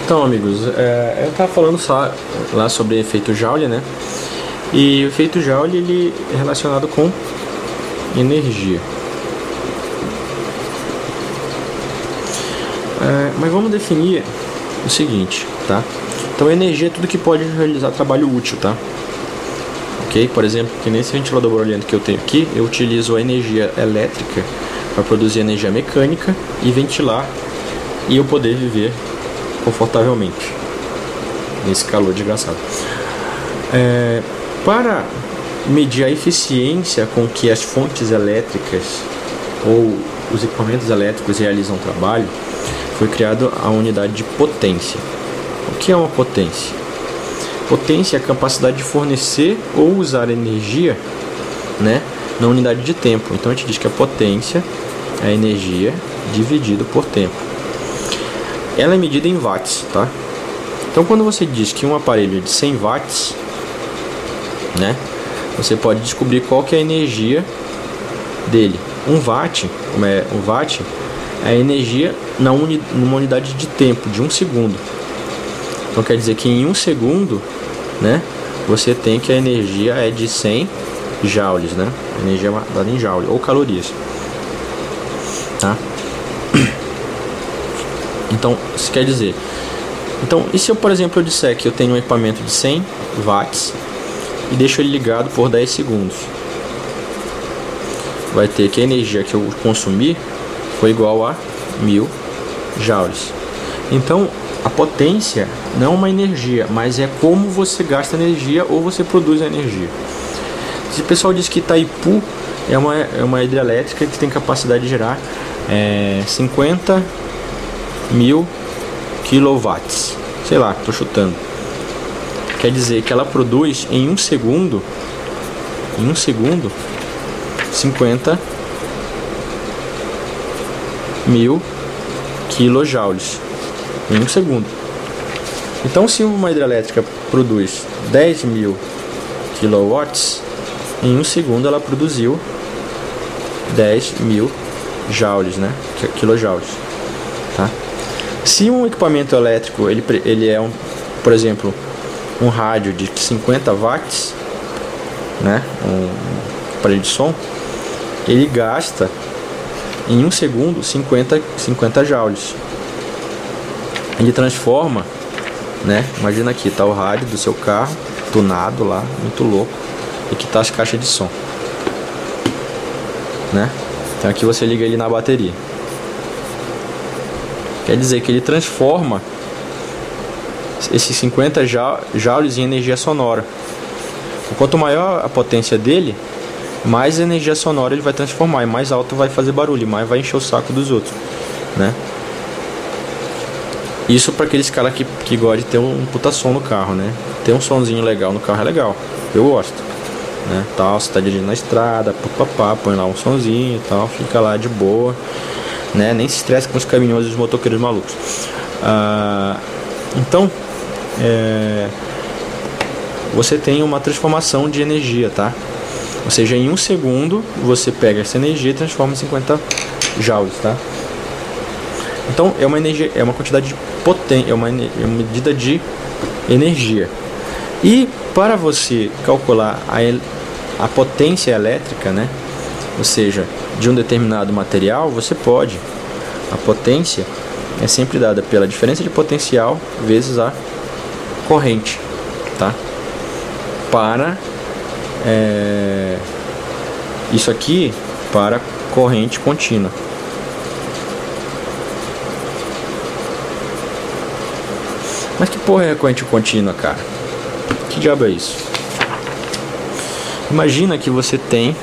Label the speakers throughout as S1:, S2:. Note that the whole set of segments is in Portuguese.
S1: Então, amigos, eu estava falando só lá sobre efeito Joule, né? E o efeito Joule ele é relacionado com energia. Mas vamos definir o seguinte, tá? Então, energia é tudo que pode realizar trabalho útil, tá? Ok? Por exemplo, que nesse ventilador barulhento que eu tenho aqui, eu utilizo a energia elétrica para produzir energia mecânica e ventilar e eu poder viver confortavelmente nesse calor desgraçado. Para medir a eficiência com que as fontes elétricas ou os equipamentos elétricos realizam o trabalho, foi criada a unidade de potência. O que é uma potência? Potência é a capacidade de fornecer ou usar energia, né, na unidade de tempo. Então a gente diz que a potência é a energia dividido por tempo. Ela é medida em watts, tá? Então quando você diz que um aparelho é de 100 watts, né, você pode descobrir qual que é a energia dele. Um watt é a energia numa unidade de tempo, de 1 segundo. Então quer dizer que em 1 segundo, né, você tem que a energia é de 100 joules, né? Energia dada em joule ou calorias, tá? Então, isso quer dizer, então, e se eu, por exemplo, eu disser que eu tenho um equipamento de 100 watts e deixo ele ligado por 10 segundos, vai ter que a energia que eu consumir foi igual a 1000 joules. Então, a potência não é uma energia, mas é como você gasta energia ou você produz a energia. Se o pessoal diz que Itaipu é uma hidrelétrica que tem capacidade de gerar 50 mil quilowatts, sei lá, estou chutando. Quer dizer que ela produz em 1 segundo, 50 mil quilojoules em 1 segundo. Então, se uma hidrelétrica produz 10 mil kilowatts, em 1 segundo ela produziu 10 mil joules, né? Quilojoules, tá? Se um equipamento elétrico ele é por exemplo, um rádio de 50 watts, né? Um aparelho de som, ele gasta em 1 segundo 50 joules. Ele transforma, né? Imagina aqui, tá o rádio do seu carro, tunado lá, muito louco, e que tá as caixas de som, né? Então aqui você liga ele na bateria. Quer dizer que ele transforma esses 50 joules em energia sonora. Quanto maior a potência dele, mais energia sonora ele vai transformar, e mais alto vai fazer barulho, mais vai encher o saco dos outros, né? Isso para aqueles caras que gostam de ter um puta som no carro, né? Ter um sonzinho legal no carro é legal, eu gosto, né? Tal, você tá dirigindo na estrada, papapá, põe lá um sonzinho e tal, fica lá de boa, né? Nem se estressa com os caminhões e os motoqueiros malucos. Então, você tem uma transformação de energia, tá? Ou seja, em 1 segundo você pega essa energia e transforma em 50 joules, tá? Então é uma energia, é uma quantidade de potência, é uma medida de energia. E para você calcular a potência elétrica, né? Ou seja, de um determinado material, você pode. A potência é sempre dada pela diferença de potencial vezes a corrente, tá? Para isso aqui para corrente contínua. Mas que porra é corrente contínua, cara? Que diabo é isso? Imagina que você tem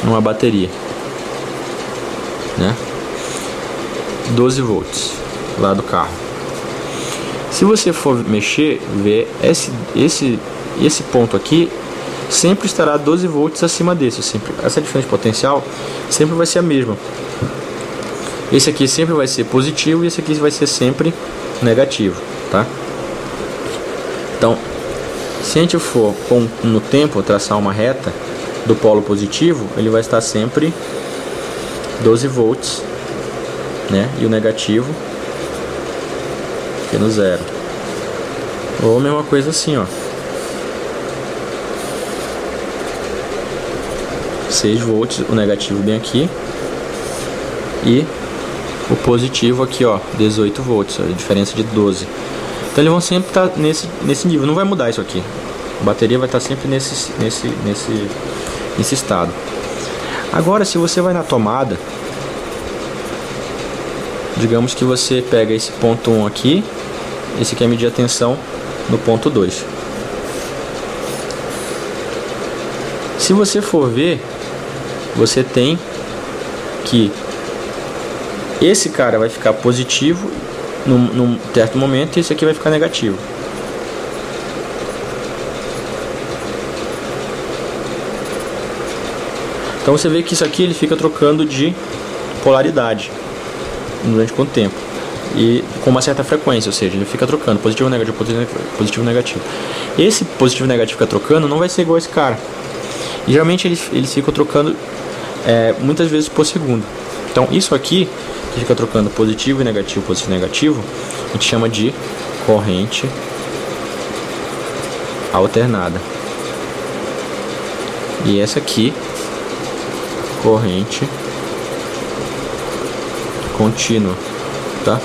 S1: uma bateria, né? 12 volts lá do carro. Se você for mexer, ver esse ponto aqui, sempre estará 12 volts acima desse. Essa diferença de potencial sempre vai ser a mesma. Esse aqui sempre vai ser positivo e esse aqui vai ser sempre negativo, tá? Então, se a gente for no tempo traçar uma reta do polo positivo, ele vai estar sempre 12 volts, né? E o negativo aqui no 0. Ou a mesma coisa assim, ó. 6 volts, o negativo bem aqui. E o positivo aqui, ó, 18 volts, a diferença de 12. Então eles vão sempre estar nesse nível, não vai mudar isso aqui. A bateria vai estar sempre nesse estado. Agora, se você vai na tomada, digamos que você pega esse ponto 1 aqui, esse aqui é medir a tensão no ponto 2. Se você for ver, você tem que esse cara vai ficar positivo num certo momento e esse aqui vai ficar negativo. Então você vê que isso aqui ele fica trocando de polaridade durante quanto tempo e com uma certa frequência, ou seja, ele fica trocando positivo, negativo, positivo, negativo. Esse positivo e negativo fica trocando não vai ser igual a esse cara. E geralmente eles ficam trocando muitas vezes por segundo. Então isso aqui que fica trocando positivo e negativo, a gente chama de corrente alternada. E essa aqui, corrente contínua, tá?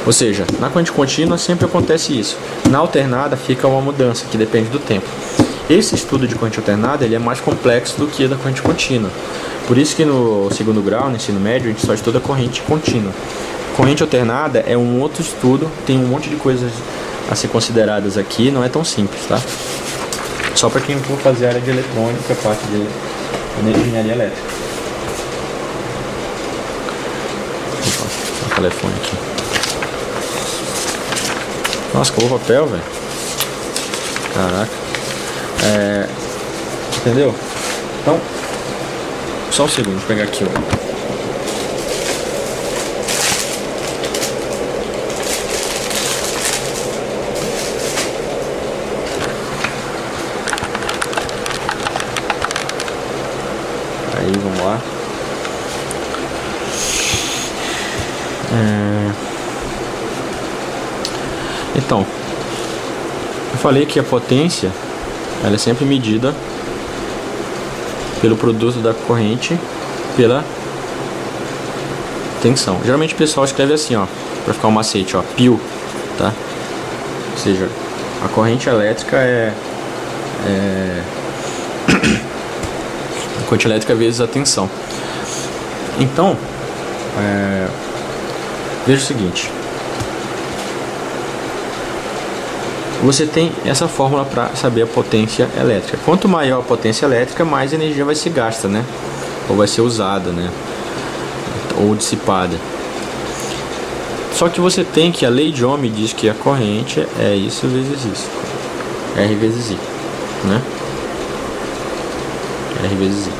S1: Ou seja, na corrente contínua sempre acontece isso. Na alternada fica uma mudança que depende do tempo. Esse estudo de corrente alternada ele é mais complexo do que o da corrente contínua. Por isso que no segundo grau, no ensino médio, a gente só estuda corrente contínua. Corrente alternada é um outro estudo, tem um monte de coisas a ser consideradas aqui, não é tão simples, tá? Só para quem for fazer a área de eletrônica, parte de engenharia elétrica. Opa, o telefone aqui. Nossa, acabou o papel, velho. Caraca. Entendeu? Então, só um segundo, vou pegar aqui, ó. Aí, vamos lá. Então, eu falei que a potência ela é sempre medida pelo produto da corrente pela tensão. Geralmente o pessoal escreve assim, ó, para ficar um macete, ó, π, tá? Ou seja, a corrente elétrica a corrente elétrica vezes a tensão. Então, veja o seguinte. Você tem essa fórmula para saber a potência elétrica. Quanto maior a potência elétrica, mais energia vai se gasta, né? Ou vai ser usada, né? Ou dissipada. Só que você tem que a lei de Ohm diz que a corrente é isso vezes isso. R vezes I, né? R vezes I.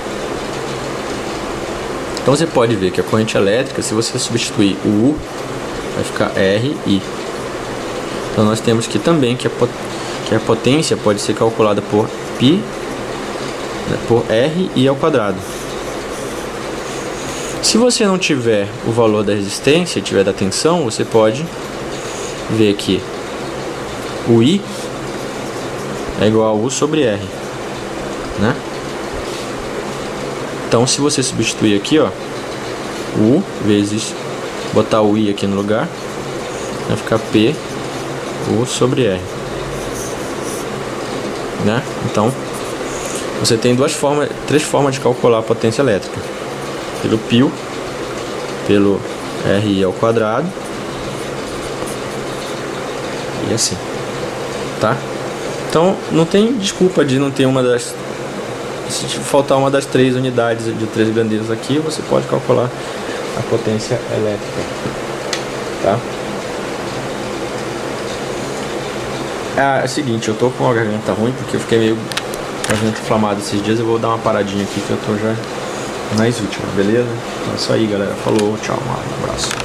S1: Então você pode ver que a corrente elétrica, se você substituir o U, vai ficar RI. Então nós temos que também que a potência pode ser calculada por π, por RI ao quadrado. Se você não tiver o valor da resistência, tiver da tensão, você pode ver que o I é igual a U sobre R, né? Então se você substituir aqui, ó, U vezes, botar o I aqui no lugar, vai ficar P U sobre R, né? Então você tem três formas de calcular a potência elétrica: pelo π, pelo RI ao quadrado e assim, tá? Então não tem desculpa de não ter uma das, se faltar uma das 3 unidades de 3 grandezas aqui, você pode calcular a potência elétrica, tá? É o seguinte, eu tô com a garganta ruim porque eu fiquei meio garganta inflamada esses dias. Eu vou dar uma paradinha aqui que eu tô já nas últimas, beleza? Então é isso aí, galera. Falou, tchau, um abraço.